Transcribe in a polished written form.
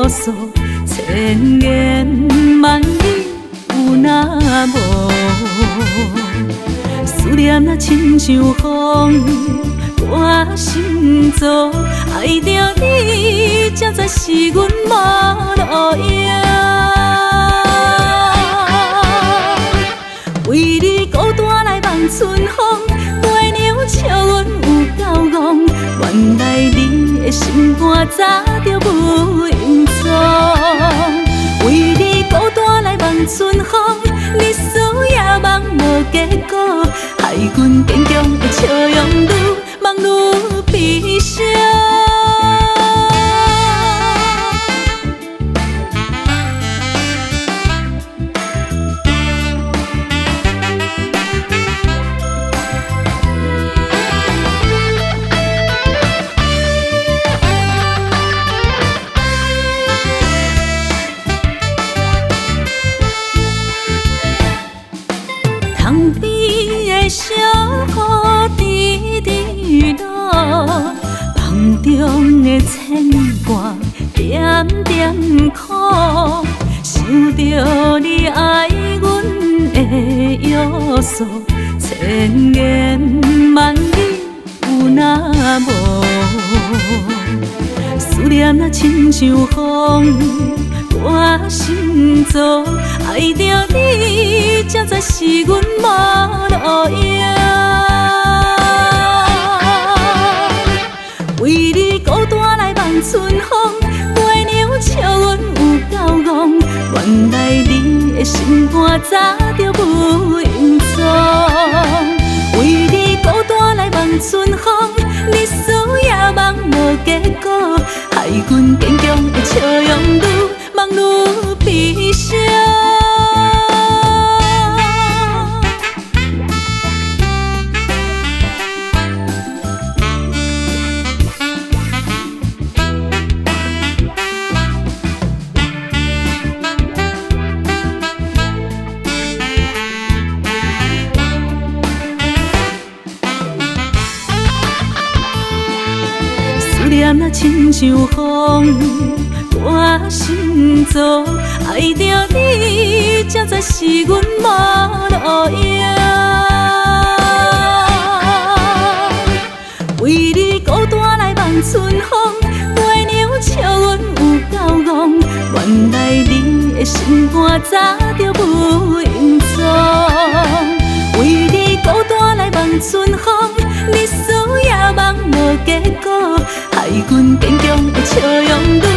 诉，千言万语有那无？思念啊，亲像风，我心中爱着你，才知是阮无路用。为你孤单来望春风，月娘笑阮有够戆，原来你的心肝早就无影踪。为你孤单来望春风，日思夜梦无结果，害阮坚强的笑容愈梦愈悲伤。窗边的小雨滴滴落，梦中的牵挂点点苦，想着你爱阮的约束，千言万语有那无？思念啊，亲像风，我心中爱着你，才知是阮无路用。为你孤单来望春风，月娘笑阮有够戆，原来你的心肝早就无影踪。为你孤单来望春风，日思夜梦无结果，害阮坚强的笑容愈梦愈悲伤。思念啊，亲像风，我心中爱着你，才知是阮无路用。为你孤单来望春风，月娘笑阮有够戆，原来你的心肝早就无影踪。为你孤单来望春风，日思夜梦无结果，害阮坚强的笑容。